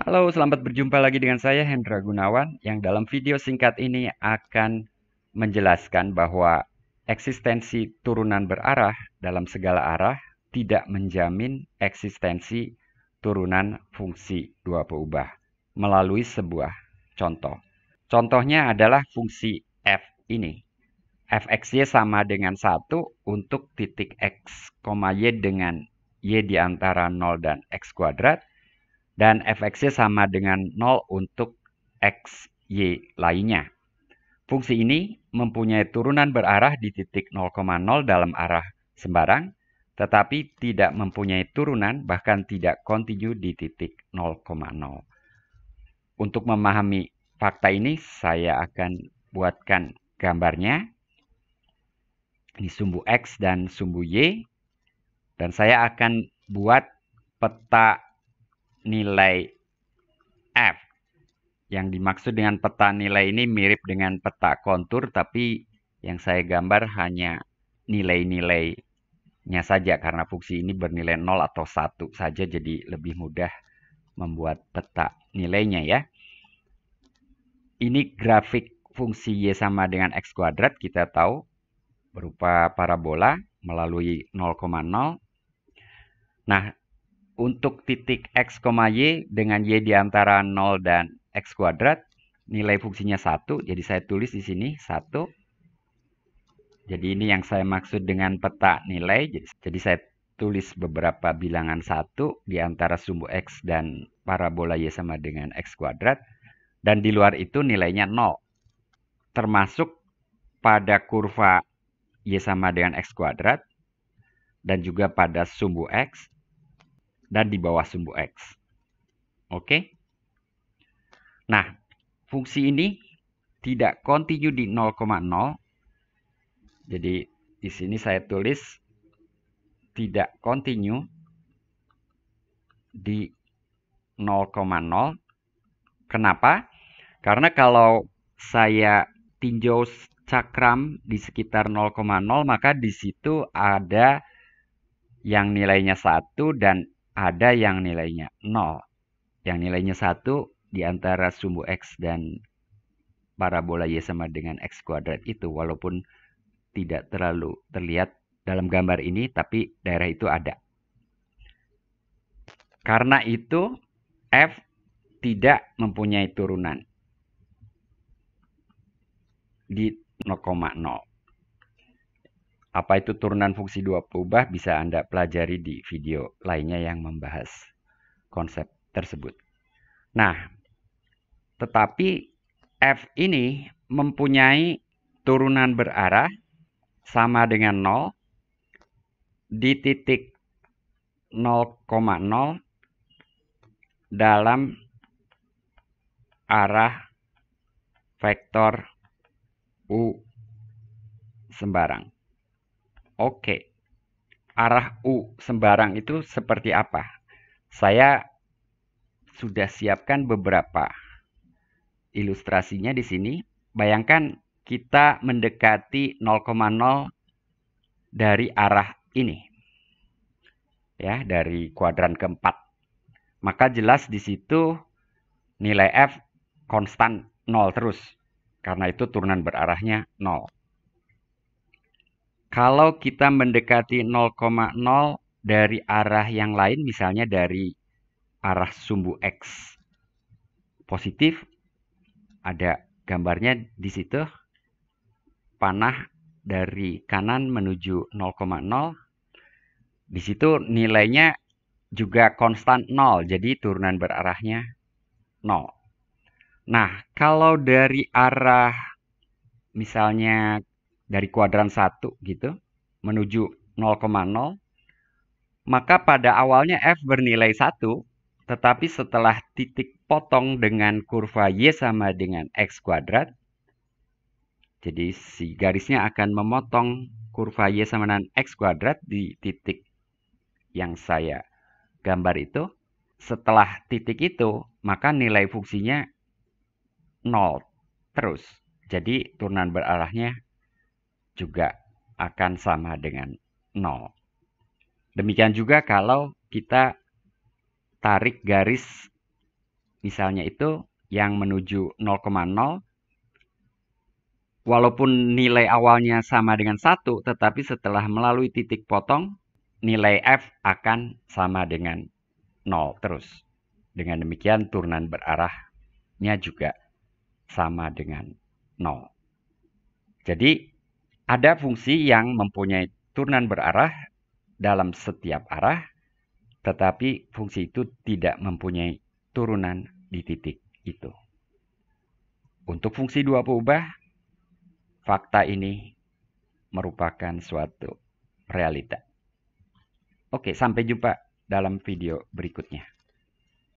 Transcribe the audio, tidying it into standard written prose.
Halo, selamat berjumpa lagi dengan saya Hendra Gunawan yang dalam video singkat ini akan menjelaskan bahwa eksistensi turunan berarah dalam segala arah tidak menjamin eksistensi turunan fungsi dua peubah melalui sebuah contoh. Contohnya adalah fungsi f ini. Fxy sama dengan 1 untuk titik x, y dengan y di antara 0 dan x kuadrat, dan fx-nya sama dengan 0 untuk x, y lainnya. Fungsi ini mempunyai turunan berarah di titik 0,0 dalam arah sembarang, tetapi tidak mempunyai turunan bahkan tidak kontinu di titik 0,0. Untuk memahami fakta ini, saya akan buatkan gambarnya. Ini sumbu x dan sumbu y. Dan saya akan buat peta nilai f. Yang dimaksud dengan peta nilai ini mirip dengan peta kontur, tapi yang saya gambar hanya nilai-nilainya saja karena fungsi ini bernilai 0 atau 1 saja, jadi lebih mudah membuat peta nilainya ya. Ini grafik fungsi y sama dengan x kuadrat, kita tahu berupa parabola melalui 0,0. Nah, untuk titik x, y dengan y di antara 0 dan x kuadrat, nilai fungsinya 1. Jadi saya tulis di sini 1. Jadi ini yang saya maksud dengan peta nilai. Jadi saya tulis beberapa bilangan 1 di antara sumbu x dan parabola y sama dengan x kuadrat. Dan di luar itu nilainya 0. Termasuk pada kurva y sama dengan x kuadrat. Dan juga pada sumbu x. Dan di bawah sumbu x. Oke? Nah, fungsi ini tidak kontinu di 0,0. Jadi di sini saya tulis tidak kontinu di 0,0. Kenapa? Karena kalau saya tinjau cakram di sekitar 0,0, maka di situ ada yang nilainya 1 dan ada yang nilainya 0. Yang nilainya 1 di antara sumbu x dan parabola y sama dengan x kuadrat itu, walaupun tidak terlalu terlihat dalam gambar ini, tapi daerah itu ada. Karena itu, f tidak mempunyai turunan di 0,0. Apa itu turunan fungsi dua peubah bisa Anda pelajari di video lainnya yang membahas konsep tersebut. Nah, tetapi f ini mempunyai turunan berarah sama dengan 0 di titik 0,0 dalam arah vektor u sembarang. Oke, arah u sembarang itu seperti apa? Saya sudah siapkan beberapa ilustrasinya di sini. Bayangkan kita mendekati 0,0 dari arah ini. Ya, dari kuadran keempat. Maka jelas di situ nilai f konstan 0 terus. Karena itu turunan berarahnya 0. Kalau kita mendekati 0,0 dari arah yang lain, misalnya dari arah sumbu x positif, ada gambarnya di situ, panah dari kanan menuju 0,0. Di situ nilainya juga konstan 0, jadi turunan berarahnya 0. Nah, kalau dari arah misalnya dari kuadran 1 gitu menuju 0,0, maka pada awalnya f bernilai 1, tetapi setelah titik potong dengan kurva y sama dengan x kuadrat, jadi si garisnya akan memotong kurva y sama dengan x kuadrat di titik yang saya gambar itu. Setelah titik itu, maka nilai fungsinya 0 terus. Jadi turunan berarahnya juga akan sama dengan 0. Demikian juga kalau kita tarik garis misalnya itu yang menuju 0,0, walaupun nilai awalnya sama dengan 1, tetapi setelah melalui titik potong, nilai F akan sama dengan 0 terus. Dengan demikian turunan berarahnya juga sama dengan 0. Jadi ada fungsi yang mempunyai turunan berarah dalam setiap arah, tetapi fungsi itu tidak mempunyai turunan di titik itu. Untuk fungsi dua peubah, fakta ini merupakan suatu realita. Oke, sampai jumpa dalam video berikutnya.